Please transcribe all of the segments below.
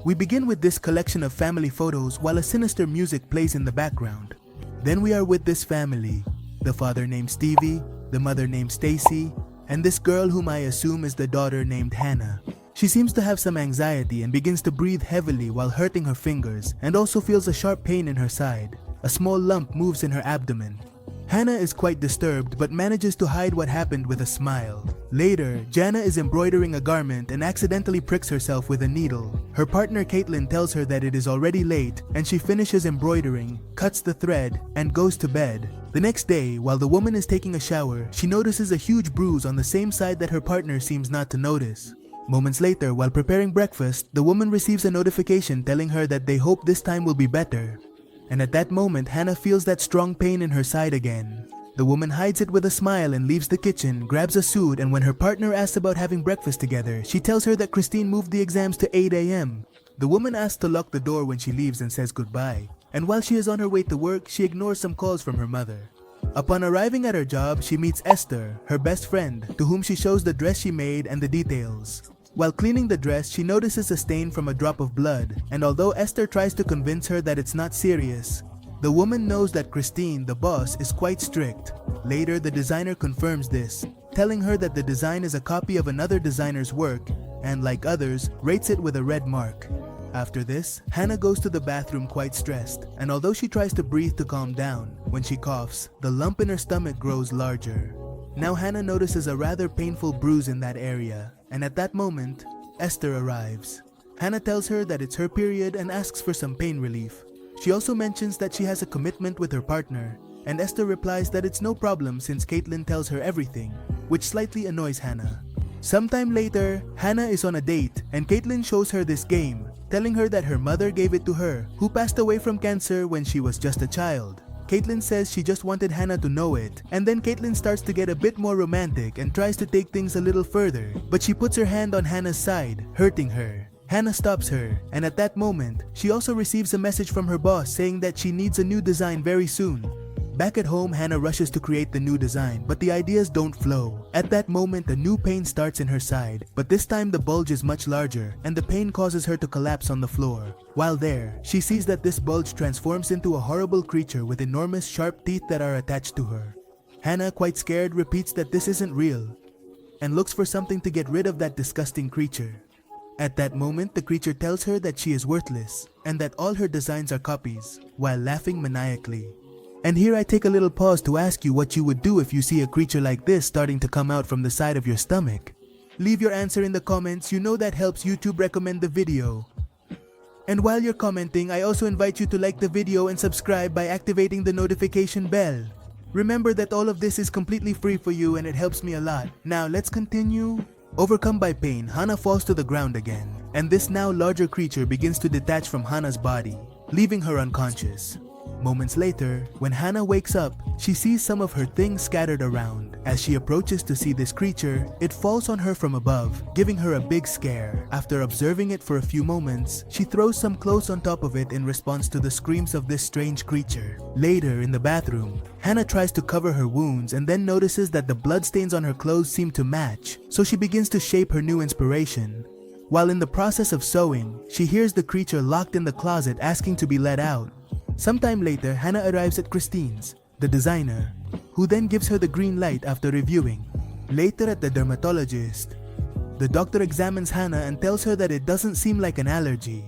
We begin with this collection of family photos while a sinister music plays in the background. Then we are with this family, the father named Stevie, the mother named Stacy, and this girl whom I assume is the daughter named Hannah. She seems to have some anxiety and begins to breathe heavily while hurting her fingers and also feels a sharp pain in her side. A small lump moves in her abdomen. Hannah is quite disturbed but manages to hide what happened with a smile. Later, Jana is embroidering a garment and accidentally pricks herself with a needle. Her partner Caitlin tells her that it is already late and she finishes embroidering, cuts the thread, and goes to bed. The next day, while the woman is taking a shower, she notices a huge bruise on the same side that her partner seems not to notice. Moments later, while preparing breakfast, the woman receives a notification telling her that they hope this time will be better. And at that moment, Hannah feels that strong pain in her side again. The woman hides it with a smile and leaves the kitchen, grabs a suit, and when her partner asks about having breakfast together, she tells her that Christine moved the exams to 8 a.m. The woman asks to lock the door when she leaves and says goodbye. And while she is on her way to work, she ignores some calls from her mother. Upon arriving at her job, she meets Esther, her best friend, to whom she shows the dress she made and the details. While cleaning the dress, she notices a stain from a drop of blood, and although Esther tries to convince her that it's not serious, the woman knows that Christine, the boss, is quite strict. Later, the designer confirms this, telling her that the design is a copy of another designer's work, and like others, rates it with a red mark. After this, Hannah goes to the bathroom quite stressed, and although she tries to breathe to calm down, when she coughs, the lump in her stomach grows larger. Now Hannah notices a rather painful bruise in that area, and at that moment, Esther arrives. Hannah tells her that it's her period and asks for some pain relief. She also mentions that she has a commitment with her partner, and Esther replies that it's no problem since Caitlin tells her everything, which slightly annoys Hannah. Sometime later, Hannah is on a date, and Caitlin shows her this game, telling her that her mother gave it to her, who passed away from cancer when she was just a child. Caitlin says she just wanted Hannah to know it, and then Caitlin starts to get a bit more romantic and tries to take things a little further, but she puts her hand on Hannah's side, hurting her. Hannah stops her, and at that moment, she also receives a message from her boss saying that she needs a new design very soon. Back at home, Hannah rushes to create the new design, but the ideas don't flow. At that moment, a new pain starts in her side, but this time the bulge is much larger, and the pain causes her to collapse on the floor. While there, she sees that this bulge transforms into a horrible creature with enormous sharp teeth that are attached to her. Hannah, quite scared, repeats that this isn't real, and looks for something to get rid of that disgusting creature. At that moment, the creature tells her that she is worthless, and that all her designs are copies, while laughing maniacally. And here I take a little pause to ask you what you would do if you see a creature like this starting to come out from the side of your stomach. Leave your answer in the comments, you know that helps YouTube recommend the video. And while you're commenting, I also invite you to like the video and subscribe by activating the notification bell. Remember that all of this is completely free for you and it helps me a lot. Now let's continue. Overcome by pain, Hannah falls to the ground again, and this now larger creature begins to detach from Hannah's body, leaving her unconscious. Moments later, when Hannah wakes up, she sees some of her things scattered around. As she approaches to see this creature, it falls on her from above, giving her a big scare. After observing it for a few moments, she throws some clothes on top of it in response to the screams of this strange creature. Later, in the bathroom, Hannah tries to cover her wounds and then notices that the bloodstains on her clothes seem to match, so she begins to shape her new inspiration. While in the process of sewing, she hears the creature locked in the closet asking to be let out. Sometime later, Hannah arrives at Christine's, the designer, who then gives her the green light after reviewing. Later at the dermatologist, the doctor examines Hannah and tells her that it doesn't seem like an allergy.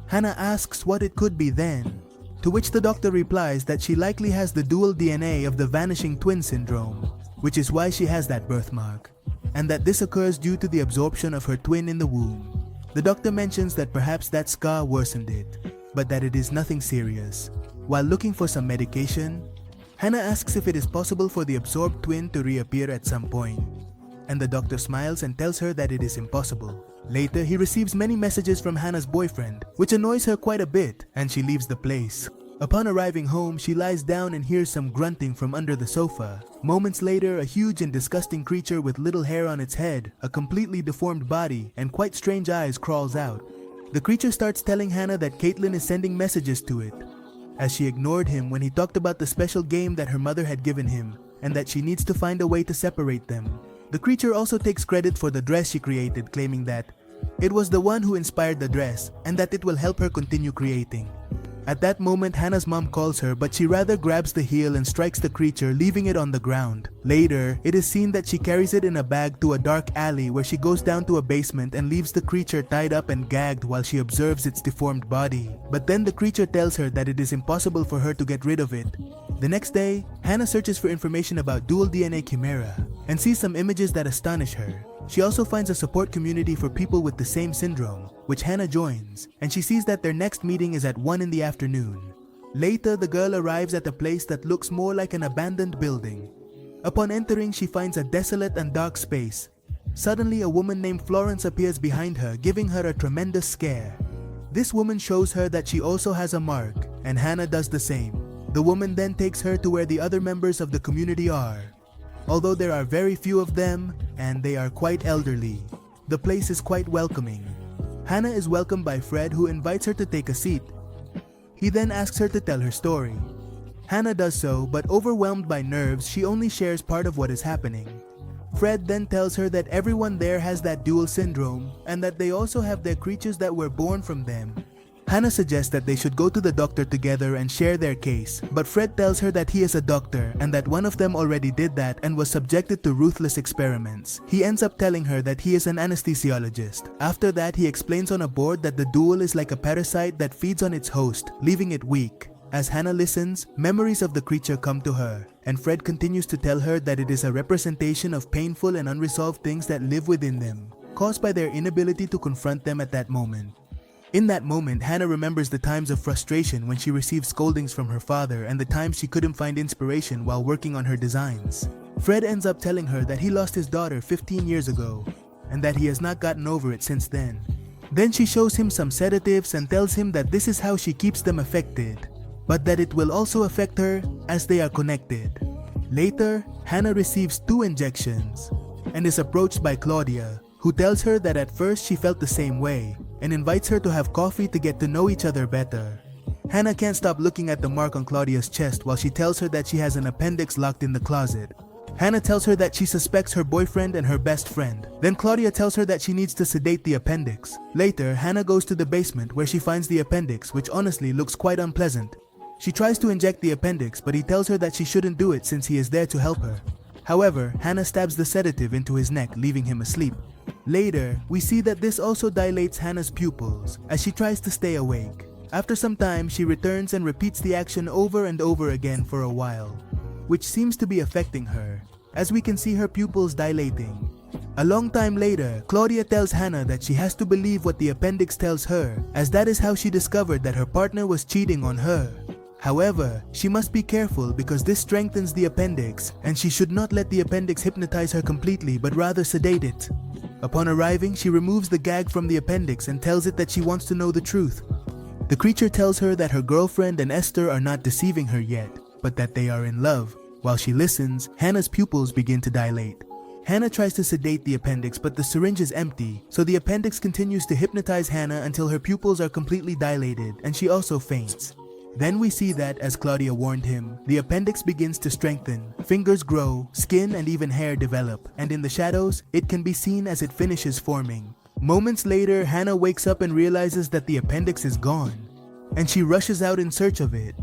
Hannah asks what it could be then, to which the doctor replies that she likely has the dual DNA of the vanishing twin syndrome, which is why she has that birthmark, and that this occurs due to the absorption of her twin in the womb. The doctor mentions that perhaps that scar worsened it, but that it is nothing serious. While looking for some medication, Hannah asks if it is possible for the absorbed twin to reappear at some point, and the doctor smiles and tells her that it is impossible. Later, he receives many messages from Hannah's boyfriend, which annoys her quite a bit, and she leaves the place. Upon arriving home, she lies down and hears some grunting from under the sofa. Moments later, a huge and disgusting creature with little hair on its head, a completely deformed body, and quite strange eyes crawls out. The creature starts telling Hannah that Caitlin is sending messages to it, as she ignored him when he talked about the special game that her mother had given him, and that she needs to find a way to separate them. The creature also takes credit for the dress she created, claiming that It was the one who inspired the dress, and that it will help her continue creating. At that moment, Hannah's mom calls her, but she rather grabs the heel and strikes the creature, leaving it on the ground. Later, it is seen that she carries it in a bag to a dark alley where she goes down to a basement and leaves the creature tied up and gagged while she observes its deformed body. But then the creature tells her that it is impossible for her to get rid of it. The next day, Hannah searches for information about dual DNA chimera and sees some images that astonish her. She also finds a support community for people with the same syndrome, which Hannah joins, and she sees that their next meeting is at 1 in the afternoon. Later, the girl arrives at a place that looks more like an abandoned building. Upon entering, she finds a desolate and dark space. Suddenly, a woman named Florence appears behind her, giving her a tremendous scare. This woman shows her that she also has a mark, and Hannah does the same. The woman then takes her to where the other members of the community are. Although there are very few of them, and they are quite elderly, the place is quite welcoming. Hannah is welcomed by Fred, who invites her to take a seat. He then asks her to tell her story. Hannah does so, but overwhelmed by nerves, she only shares part of what is happening. Fred then tells her that everyone there has that dual syndrome, and that they also have their creatures that were born from them. Hannah suggests that they should go to the doctor together and share their case, but Fred tells her that he is a doctor and that one of them already did that and was subjected to ruthless experiments. He ends up telling her that he is an anesthesiologist. After that, he explains on a board that the dual is like a parasite that feeds on its host, leaving it weak. As Hannah listens, memories of the creature come to her, and Fred continues to tell her that it is a representation of painful and unresolved things that live within them, caused by their inability to confront them at that moment. In that moment, Hannah remembers the times of frustration when she received scoldings from her father and the times she couldn't find inspiration while working on her designs. Fred ends up telling her that he lost his daughter 15 years ago and that he has not gotten over it since then. Then she shows him some sedatives and tells him that this is how she keeps them affected, but that it will also affect her as they are connected. Later, Hannah receives 2 injections and is approached by Claudia, who tells her that at first she felt the same way and invites her to have coffee to get to know each other better. Hannah can't stop looking at the mark on Claudia's chest while she tells her that she has an appendix locked in the closet. Hannah tells her that she suspects her boyfriend and her best friend. Then Claudia tells her that she needs to sedate the appendix. Later, Hannah goes to the basement where she finds the appendix, which honestly looks quite unpleasant. She tries to inject the appendix, but he tells her that she shouldn't do it since he is there to help her. However, Hannah stabs the sedative into his neck, leaving him asleep. Later, we see that this also dilates Hannah's pupils as she tries to stay awake. After some time, she returns and repeats the action over and over again for a while, which seems to be affecting her, as we can see her pupils dilating. A long time later, Claudia tells Hannah that she has to believe what the appendix tells her, as that is how she discovered that her partner was cheating on her. However, she must be careful because this strengthens the appendix, and she should not let the appendix hypnotize her completely but rather sedate it. Upon arriving, she removes the gag from the appendix and tells it that she wants to know the truth. The creature tells her that her girlfriend and Esther are not deceiving her yet, but that they are in love. While she listens, Hannah's pupils begin to dilate. Hannah tries to sedate the appendix, but the syringe is empty, so the appendix continues to hypnotize Hannah until her pupils are completely dilated and she also faints. Then we see that, as Claudia warned him, the appendix begins to strengthen, fingers grow, skin and even hair develop, and in the shadows, it can be seen as it finishes forming. Moments later, Hannah wakes up and realizes that the appendix is gone, and she rushes out in search of it.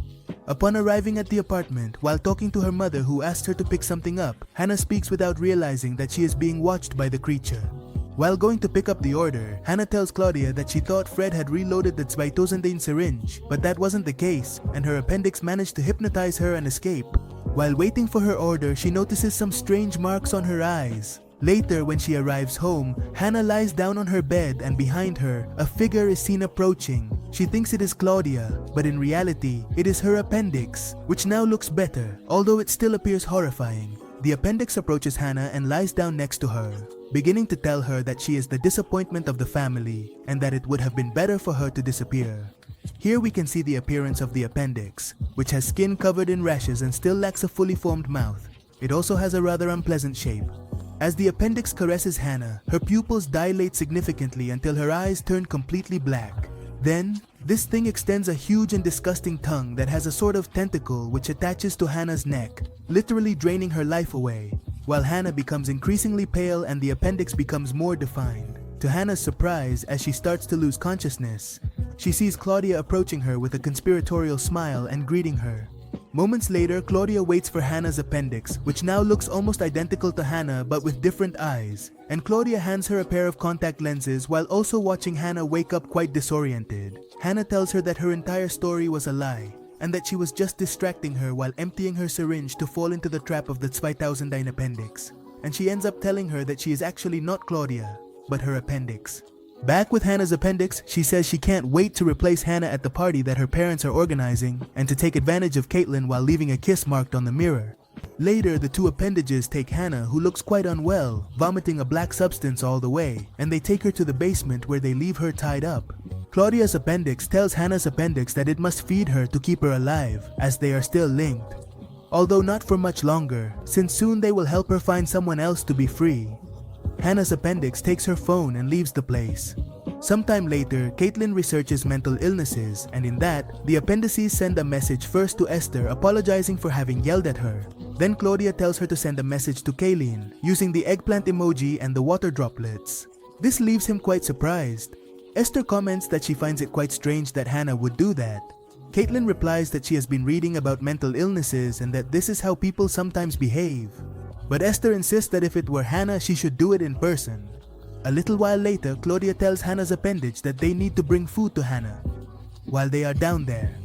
Upon arriving at the apartment, while talking to her mother who asked her to pick something up, Hannah speaks without realizing that she is being watched by the creature. While going to pick up the order, Hannah tells Claudia that she thought Fred had reloaded the Zwitosandine syringe, but that wasn't the case, and her appendix managed to hypnotize her and escape. While waiting for her order, she notices some strange marks on her eyes. Later, when she arrives home, Hannah lies down on her bed and behind her, a figure is seen approaching. She thinks it is Claudia, but in reality, it is her appendix, which now looks better, although it still appears horrifying. The appendix approaches Hannah and lies down next to her, beginning to tell her that she is the disappointment of the family and that it would have been better for her to disappear. Here we can see the appearance of the appendix, which has skin covered in rashes and still lacks a fully formed mouth. It also has a rather unpleasant shape. As the appendix caresses Hannah, her pupils dilate significantly until her eyes turn completely black. Then, this thing extends a huge and disgusting tongue that has a sort of tentacle which attaches to Hannah's neck, literally draining her life away, while Hannah becomes increasingly pale and the appendix becomes more defined. To Hannah's surprise, as she starts to lose consciousness, she sees Claudia approaching her with a conspiratorial smile and greeting her. Moments later, Claudia waits for Hannah's appendix, which now looks almost identical to Hannah but with different eyes, and Claudia hands her a pair of contact lenses while also watching Hannah wake up quite disoriented. Hannah tells her that her entire story was a lie, and that she was just distracting her while emptying her syringe to fall into the trap of the 2000 appendix. And she ends up telling her that she is actually not Claudia, but her appendix. Back with Hannah's appendix, she says she can't wait to replace Hannah at the party that her parents are organizing and to take advantage of Caitlin while leaving a kiss marked on the mirror. Later, the two appendages take Hannah, who looks quite unwell, vomiting a black substance all the way, and they take her to the basement where they leave her tied up. Claudia's appendix tells Hannah's appendix that it must feed her to keep her alive, as they are still linked. Although not for much longer, since soon they will help her find someone else to be free. Hannah's appendix takes her phone and leaves the place. Sometime later, Caitlin researches mental illnesses, and in that, the appendices send a message first to Esther apologizing for having yelled at her. Then Claudia tells her to send a message to Kaylin, using the eggplant emoji and the water droplets. This leaves him quite surprised. Esther comments that she finds it quite strange that Hannah would do that. Caitlin replies that she has been reading about mental illnesses and that this is how people sometimes behave. But Esther insists that if it were Hannah, she should do it in person. A little while later, Claudia tells Hannah's appendage that they need to bring food to Hannah while they are down there.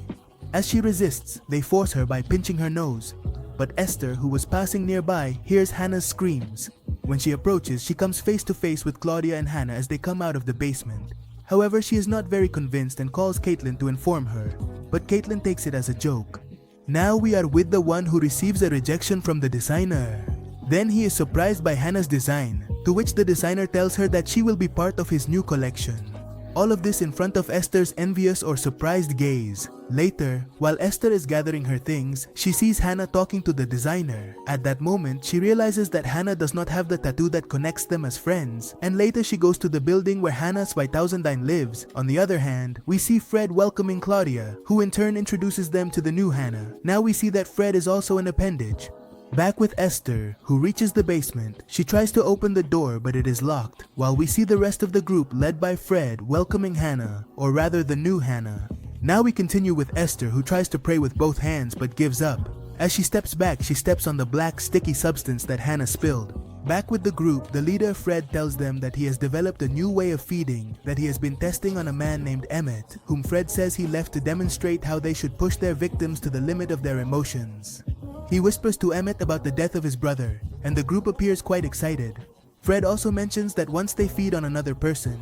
As she resists, they force her by pinching her nose. But Esther, who was passing nearby, hears Hannah's screams. When she approaches, she comes face to face with Claudia and Hannah as they come out of the basement. However, she is not very convinced and calls Caitlin to inform her, but Caitlin takes it as a joke. Now we are with the one who receives a rejection from the designer. Then he is surprised by Hannah's design, to which the designer tells her that she will be part of his new collection. All of this in front of Esther's envious or surprised gaze. Later, while Esther is gathering her things, she sees Hannah talking to the designer. At that moment, she realizes that Hannah does not have the tattoo that connects them as friends, and later she goes to the building where Hannah's 2000 lives. On the other hand, we see Fred welcoming Claudia, who in turn introduces them to the new Hannah. Now we see that Fred is also an appendage. Back with Esther, who reaches the basement. She tries to open the door but it is locked, while we see the rest of the group led by Fred welcoming Hannah, or rather the new Hannah. Now we continue with Esther, who tries to pray with both hands but gives up. As she steps back, she steps on the black sticky substance that Hannah spilled. Back with the group, the leader Fred tells them that he has developed a new way of feeding that he has been testing on a man named Emmett, whom Fred says he left to demonstrate how they should push their victims to the limit of their emotions. He whispers to Emmett about the death of his brother, and the group appears quite excited. Fred also mentions that once they feed on another person,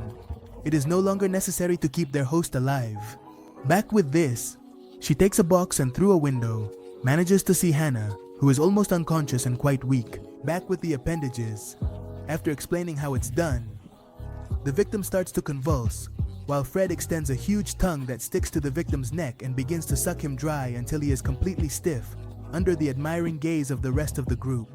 it is no longer necessary to keep their host alive. Back with this, she takes a box and through a window, manages to see Hannah, who is almost unconscious and quite weak. Back with the appendages, after explaining how it's done, the victim starts to convulse, while Fred extends a huge tongue that sticks to the victim's neck and begins to suck him dry until he is completely stiff, under the admiring gaze of the rest of the group.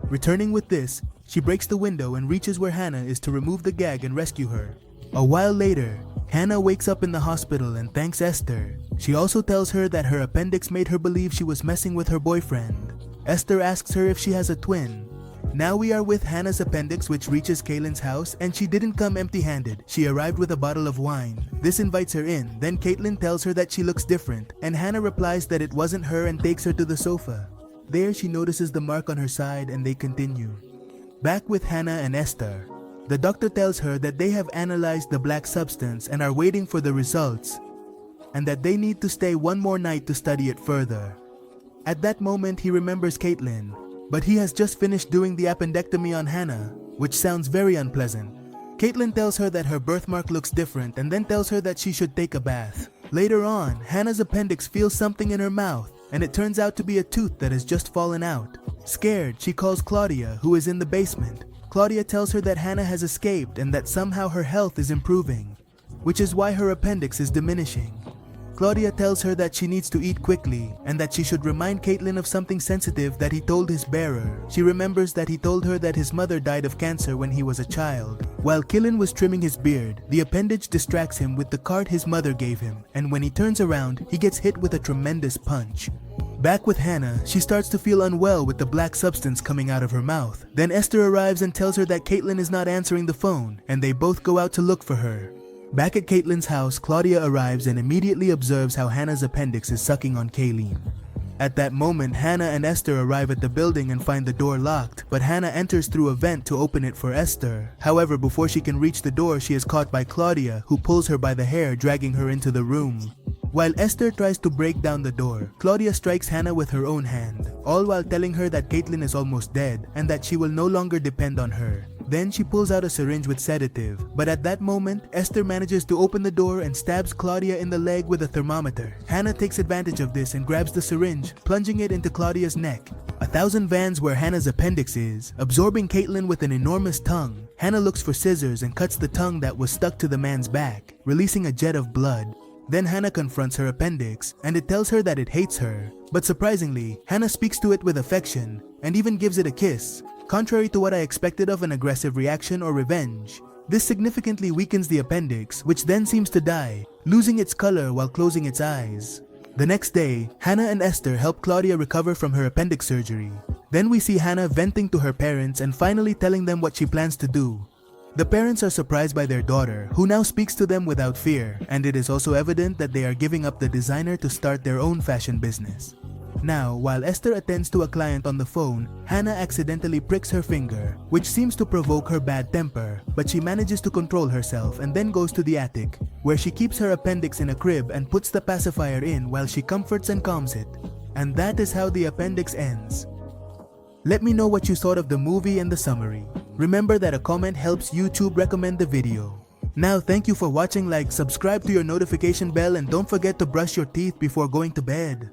Returning with this, she breaks the window and reaches where Hannah is to remove the gag and rescue her. A while later, Hannah wakes up in the hospital and thanks Esther. She also tells her that her appendix made her believe she was messing with her boyfriend. Esther asks her if she has a twin. Now we are with Hannah's appendix, which reaches Kaylin's house, and she didn't come empty-handed. She arrived with a bottle of wine. This invites her in. Then Caitlin tells her that she looks different, and Hannah replies that it wasn't her and takes her to the sofa. There she notices the mark on her side and they continue. Back with Hannah and Esther. The doctor tells her that they have analyzed the black substance and are waiting for the results, and that they need to stay one more night to study it further. At that moment he remembers Caitlin, but he has just finished doing the appendectomy on Hannah, which sounds very unpleasant. Caitlin tells her that her birthmark looks different and then tells her that she should take a bath. Later on, Hannah's appendix feels something in her mouth, and it turns out to be a tooth that has just fallen out. Scared, she calls Claudia, who is in the basement. Claudia tells her that Hannah has escaped and that somehow her health is improving, which is why her appendix is diminishing. Claudia tells her that she needs to eat quickly and that she should remind Caitlin of something sensitive that he told his bearer. She remembers that he told her that his mother died of cancer when he was a child. While Killen was trimming his beard, the appendage distracts him with the card his mother gave him, and when he turns around, he gets hit with a tremendous punch. Back with Hannah, she starts to feel unwell with the black substance coming out of her mouth. Then Esther arrives and tells her that Caitlin is not answering the phone, and they both go out to look for her. Back at Caitlin's house, Claudia arrives and immediately observes how Hannah's appendix is sucking on Kayleen. At that moment, Hannah and Esther arrive at the building and find the door locked, but Hannah enters through a vent to open it for Esther. However, before she can reach the door, she is caught by Claudia, who pulls her by the hair, dragging her into the room. While Esther tries to break down the door, Claudia strikes Hannah with her own hand, all while telling her that Caitlin is almost dead and that she will no longer depend on her. Then she pulls out a syringe with sedative, but at that moment, Esther manages to open the door and stabs Claudia in the leg with a thermometer. Hannah takes advantage of this and grabs the syringe, plunging it into Claudia's neck. 1,000 vans where Hannah's appendix is, absorbing Caitlin with an enormous tongue. Hannah looks for scissors and cuts the tongue that was stuck to the man's back, releasing a jet of blood. Then Hannah confronts her appendix, and it tells her that it hates her. But surprisingly, Hannah speaks to it with affection, and even gives it a kiss. Contrary to what I expected of an aggressive reaction or revenge, this significantly weakens the appendix, which then seems to die, losing its color while closing its eyes. The next day, Hannah and Esther help Claudia recover from her appendix surgery. Then we see Hannah venting to her parents and finally telling them what she plans to do. The parents are surprised by their daughter, who now speaks to them without fear, and it is also evident that they are giving up the designer to start their own fashion business. Now, while Esther attends to a client on the phone, Hannah accidentally pricks her finger, which seems to provoke her bad temper, but she manages to control herself and then goes to the attic, where she keeps her appendix in a crib and puts the pacifier in while she comforts and calms it. And that is how the appendix ends. Let me know what you thought of the movie and the summary. Remember that a comment helps YouTube recommend the video. Now, thank you for watching. Like, subscribe to your notification bell, and don't forget to brush your teeth before going to bed.